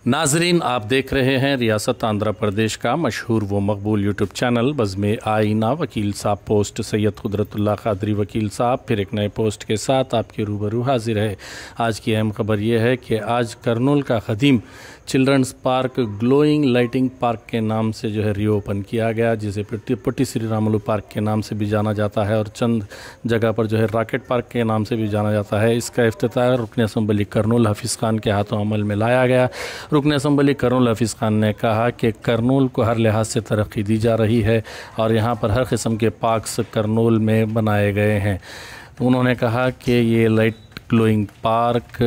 नाजरीन, आप देख रहे हैं रियासत आंध्र प्रदेश का मशहूर व मकबूल यूट्यूब चैनल बज़्म आईना। वकील साहब पोस्ट सैयद कुदरतुल्लाह कादरी वकील साहब फिर एक नए पोस्ट के साथ आपके रूबरू हाजिर है। आज की अहम खबर यह है कि आज करनूल का Khadeem children's park glowing lighting park के नाम से जो है रीओपन किया गया, जिसे पुट्टी श्री रामुलु पार्क के नाम से भी जाना जाता है और चंद जगह पर जो है रॉकेट पार्क के नाम से भी जाना जाता है। इसका इफ्तिताह रुकन असम्बली करनूल हफीज़ खान के हाथों अमल में लाया गया। रुकन असम्बली करनूल हफीज़ खान ने कहा कि करनूल को हर लिहाज से तरक्की दी जा रही है और यहाँ पर हर किस्म के पार्क्स करनूल में बनाए गए हैं। उन्होंने कहा कि ये लाइट ग्लोइंग पार्क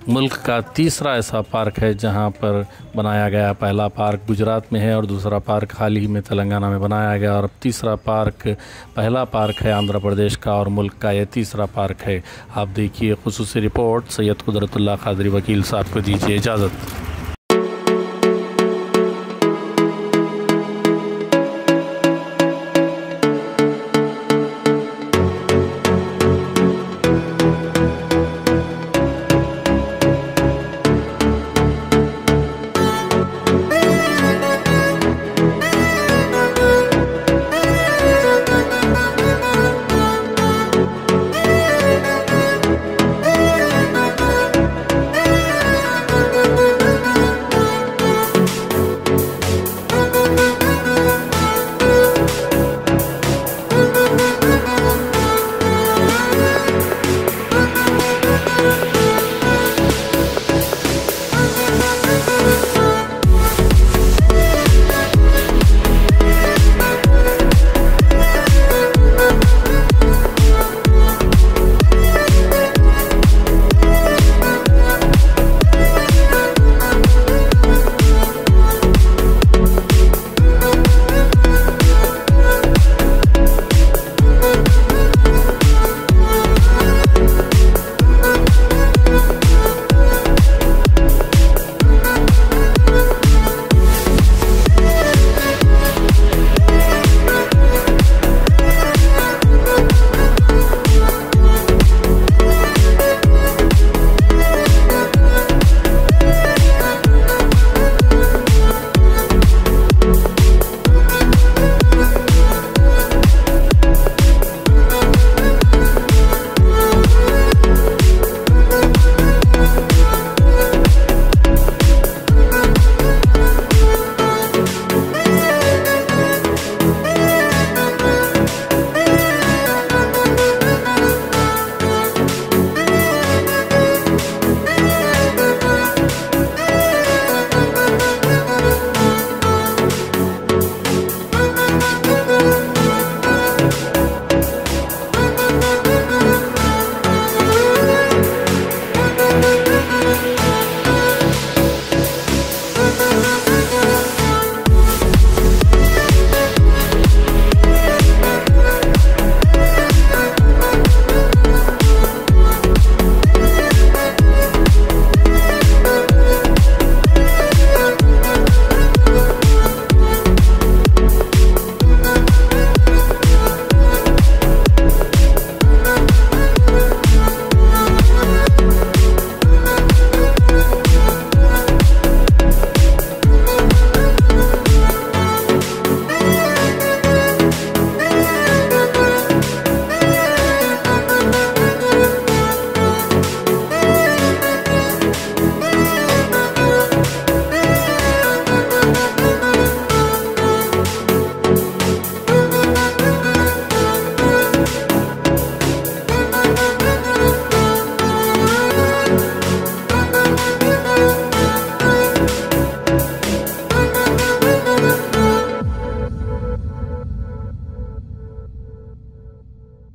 मुल्क का तीसरा ऐसा पार्क है जहां पर बनाया गया। पहला पार्क गुजरात में है और दूसरा पार्क हाल ही में तेलंगाना में बनाया गया और अब तीसरा पार्क, पहला पार्क है आंध्र प्रदेश का और मुल्क का ये तीसरा पार्क है। आप देखिए खुसूसी रिपोर्ट। सैयद कुदरतुल्लाह कादरी वकील साहब को दीजिए इजाज़त।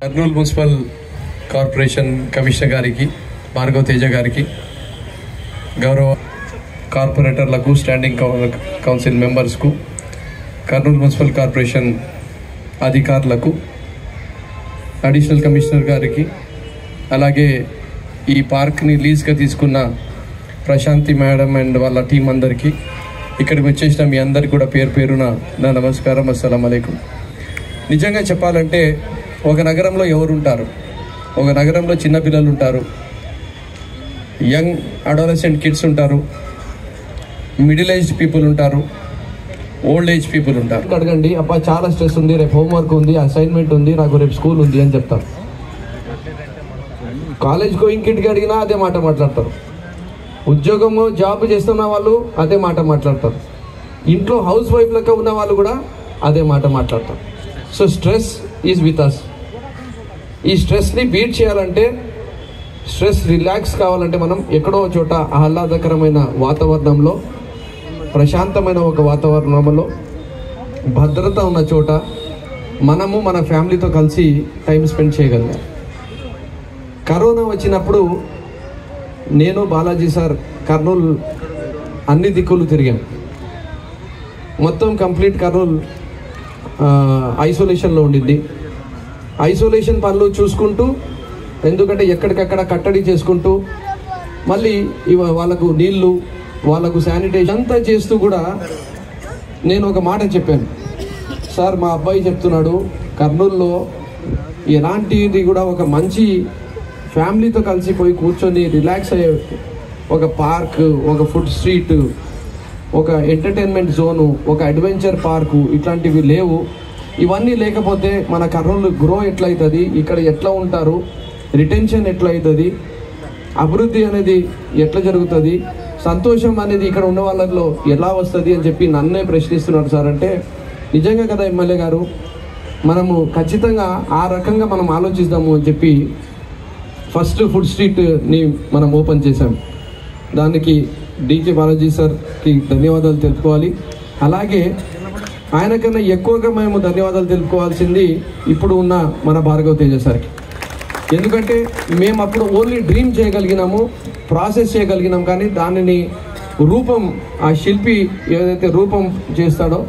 కర్నూలు మున్సిపల్ కార్పొరేషన్ కమిషనర్ గారికి, భార్గవ తేజ గారికి, గౌరవ కార్పొరేటర్లకు, స్టాండింగ్ కౌన్సిల్ మెంబర్స్కు, కర్నూలు మున్సిపల్ కార్పొరేషన్ అధికారులకు, అడిషనల్ కమిషనర్ గారికి, అలాగే ఈ పార్క్ని లీజ్గా తీసుకున్న ప్రశాంతి మేడం అండ్ వాళ్ళ టీం అందరికీ, ఇక్కడికి వచ్చేసిన మీ అందరికీ కూడా పేరు పేరున నా నమస్కారం, అస్సలాము అలైకుం. నిజంగా చెప్పాలంటే ఒక నగరంలో ఎవరు ఉంటారు? ఒక నగరంలో చిన్నపిల్లలు ఉంటారు, యంగ్ అడాలసెంట్ కిడ్స్ ఉంటారు, మిడిల్ ఏజ్డ్ పీపుల్ ఉంటారు, ఓల్డ్ ఏజ్ పీపుల్ ఉంటారు. అడగండి, అబ్బా చాలా స్ట్రెస్ ఉంది, రేపు హోంవర్క్ ఉంది, అసైన్మెంట్ ఉంది, నాకు రేపు స్కూల్ ఉంది అని చెప్తారు. కాలేజ్ గోయింగ్ కిడ్కి అడిగినా అదే మాట మాట్లాడతారు. ఉద్యోగము జాబ్ చేస్తున్న వాళ్ళు అదే మాట మాట్లాడతారు. ఇంట్లో హౌస్ వైఫ్ లెక్క ఉన్న వాళ్ళు కూడా అదే మాట మాట్లాడతారు. So stress is with us. ఈ స్ట్రెస్ని బీట్ చేయాలంటే, స్ట్రెస్ రిలాక్స్ కావాలంటే మనం ఎక్కడో చోట ఆహ్లాదకరమైన వాతావరణంలో, ప్రశాంతమైన ఒక వాతావరణంలో, భద్రత ఉన్న చోట మనము మన ఫ్యామిలీతో కలిసి టైం స్పెండ్ చేయగలిగాం. కరోనా వచ్చినప్పుడు నేను బాలాజీ సార్ కర్నూలు అన్ని దిక్కులు తిరిగాం. మొత్తం కంప్లీట్ కర్నూలు ఐసోలేషన్లో ఉండింది. ఐసోలేషన్ పనులు చూసుకుంటూ, ఎందుకంటే ఎక్కడికక్కడ కట్టడి చేసుకుంటూ, మళ్ళీ వాళ్ళకు నీళ్లు, వాళ్ళకు శానిటైజేషన్ అంతా చేస్తూ కూడా నేను ఒక మాట చెప్పాను, సార్ మా అబ్బాయి చెప్తున్నాడు కర్నూలులో ఎలాంటిది కూడా ఒక మంచి ఫ్యామిలీతో కలిసిపోయి కూర్చొని రిలాక్స్ అయ్యే ఒక పార్క్, ఒక ఫుడ్ స్ట్రీట్, ఒక ఎంటర్టైన్మెంట్ జోను, ఒక అడ్వెంచర్ పార్కు ఇట్లాంటివి లేవు. ఇవన్నీ లేకపోతే మన కర్నూలు గ్రో ఎట్లయితుంది, ఇక్కడ ఎట్లా ఉంటారు, రిటెన్షన్ ఎట్లా అవుతుంది, అభివృద్ధి అనేది ఎట్లా జరుగుతుంది, సంతోషం అనేది ఇక్కడ ఉన్న వాళ్ళలో ఎలా వస్తుంది అని చెప్పి నన్నే ప్రశ్నిస్తున్నారు సార్. అంటే నిజంగా కదా ఎమ్మెల్యే గారు, మనము ఖచ్చితంగా ఆ రకంగా మనం ఆలోచిద్దాము అని చెప్పి ఫస్ట్ ఫుడ్ స్ట్రీట్ని మనం ఓపెన్ చేశాం. దానికి డీకే బాలాజీ సార్కి ధన్యవాదాలు తెలుపుకోవాలి. అలాగే ఆయనకన్నా ఎక్కువగా మేము ధన్యవాదాలు తెలుపుకోవాల్సింది ఇప్పుడు ఉన్న మన భార్గవ తేజ సార్కి. ఎందుకంటే మేము అప్పుడు ఓన్లీ డ్రీమ్ చేయగలిగినాము, ప్రాసెస్ చేయగలిగినాం, కానీ దానిని రూపం, ఆ శిల్పి ఏదైతే రూపం చేస్తాడో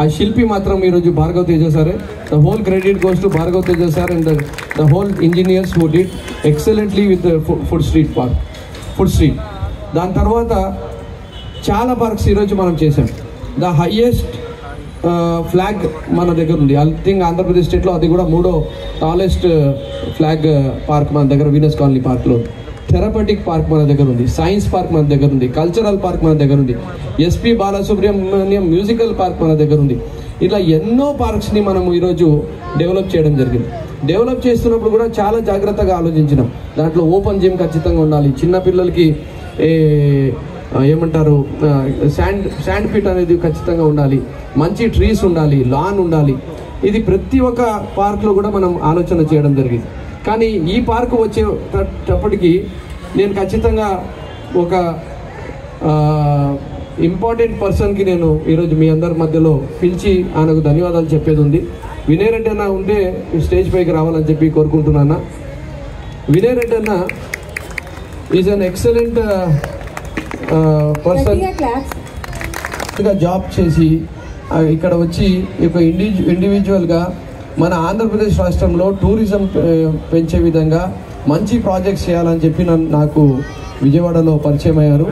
ఆ శిల్పి మాత్రం ఈరోజు భార్గవ తేజ సారే. The whole credit goes to Bhargava Teja sir and the whole engineers who did excellently with food street. దాని తర్వాత చాలా పార్క్స్ ఈరోజు మనం చేసాం. ద హయ్యెస్ట్ ఫ్లాగ్ మన దగ్గర ఉంది. ఐ థింక్ ఆంధ్రప్రదేశ్ స్టేట్లో అది కూడా 3వ టాలెస్ట్ ఫ్లాగ్ పార్క్ మన దగ్గర వీనస్ కాలనీ పార్క్లో. థెరపటిక్ పార్క్ మన దగ్గర ఉంది, సైన్స్ పార్క్ మన దగ్గర ఉంది, కల్చరల్ పార్క్ మన దగ్గర ఉంది, ఎస్పి బాలసుబ్రహ్మణ్యం మ్యూజికల్ పార్క్ మన దగ్గర ఉంది. ఇలా ఎన్నో పార్క్స్ని మనము ఈరోజు డెవలప్ చేయడం జరిగింది. డెవలప్ చేస్తున్నప్పుడు కూడా చాలా జాగ్రత్తగా ఆలోచించినాం. దాంట్లో ఓపెన్ జిమ్ ఖచ్చితంగా ఉండాలి, చిన్నపిల్లలకి ఏమంటారు శాండ్ పిట్ అనేది ఖచ్చితంగా ఉండాలి, మంచి ట్రీస్ ఉండాలి, లాన్ ఉండాలి. ఇది ప్రతి ఒక్క పార్క్లో కూడా మనం ఆలోచన చేయడం జరిగింది. కానీ ఈ పార్క్ వచ్చేటప్పటికి నేను ఖచ్చితంగా ఒక ఇంపార్టెంట్ పర్సన్కి నేను ఈరోజు మీ అందరి మధ్యలో పిలిచి ఆయనకు ధన్యవాదాలు చెప్పేది ఉంది. వినయ్ రెడ్డి అన్న ఉంటే స్టేజ్ పైకి రావాలని చెప్పి కోరుకుంటున్నాను. వినయ్ రెడ్డి అన్న is an excellent person. Job చేసి ఇక్కడ వచ్చి ఒక ఇండివిజువల్గా మన ఆంధ్రప్రదేశ్ రాష్ట్రంలో టూరిజం పెంచే విధంగా మంచి ప్రాజెక్ట్స్ చేయాలని చెప్పి నాకు విజయవాడలో పరిచయం అయ్యారు.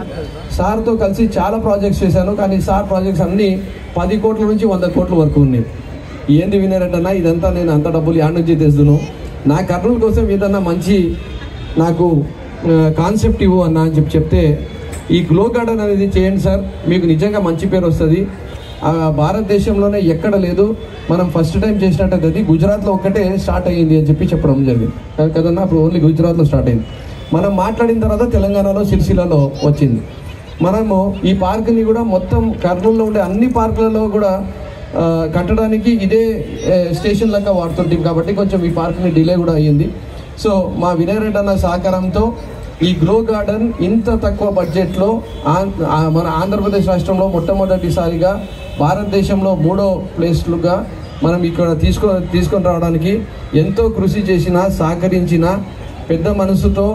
సార్తో కలిసి చాలా ప్రాజెక్ట్స్ చేశాను, కానీ సార్ ప్రాజెక్ట్స్ అన్నీ 10 కోట్ల నుంచి 100 కోట్ల వరకు ఉన్నాయి. ఏంది వినయ్ రెడ్డి అన్న, ఇదంతా నేను అంత డబ్బులు యాడ్ నుంచి తెస్తున్నాను, నా కర్నూలు కోసం ఏదన్నా మంచి నాకు కాన్సెప్ట్ ఇవ్వు అన్న అని చెప్తే, ఈ గ్లో గార్డెన్ అనేది చేయండి సార్, మీకు నిజంగా మంచి పేరు వస్తుంది, భారతదేశంలోనే ఎక్కడ లేదు, మనం ఫస్ట్ టైం చేసినట్టయితే అది గుజరాత్లో ఒక్కటే స్టార్ట్ అయ్యింది అని చెప్పి చెప్పడం జరిగింది కదన్నా. అప్పుడు ఓన్లీ గుజరాత్లో స్టార్ట్ అయింది. మనం మాట్లాడిన తర్వాత తెలంగాణలో సిరిసిల్లలో వచ్చింది. మనము ఈ పార్క్ని కూడా మొత్తం కర్నూలులో ఉండే అన్ని పార్కులలో కూడా కట్టడానికి ఇదే స్టేషన్ లాగా వాడుతుంటాం కాబట్టి కొంచెం ఈ పార్క్ని డిలే కూడా అయ్యింది. సో మా వినయ్ రెడ్డి అన్న సహకారంతో ఈ గ్లో గార్డెన్ ఇంత తక్కువ బడ్జెట్లో మన ఆంధ్రప్రదేశ్ రాష్ట్రంలో మొట్టమొదటిసారిగా భారతదేశంలో 3వ ప్లేస్లుగా మనం ఇక్కడ తీసుకొని రావడానికి ఎంతో కృషి చేసిన, సహకరించిన, పెద్ద మనసుతో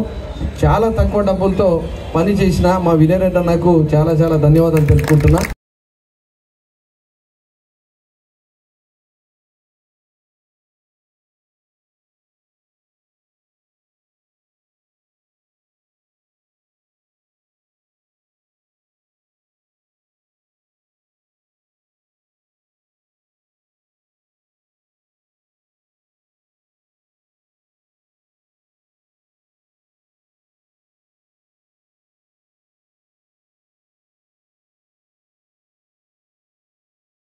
చాలా తక్కువ డబ్బులతో పని చేసిన మా వినయ్ రెడ్డి అన్నకు చాలా ధన్యవాదాలు తెలుపుకుంటున్నా.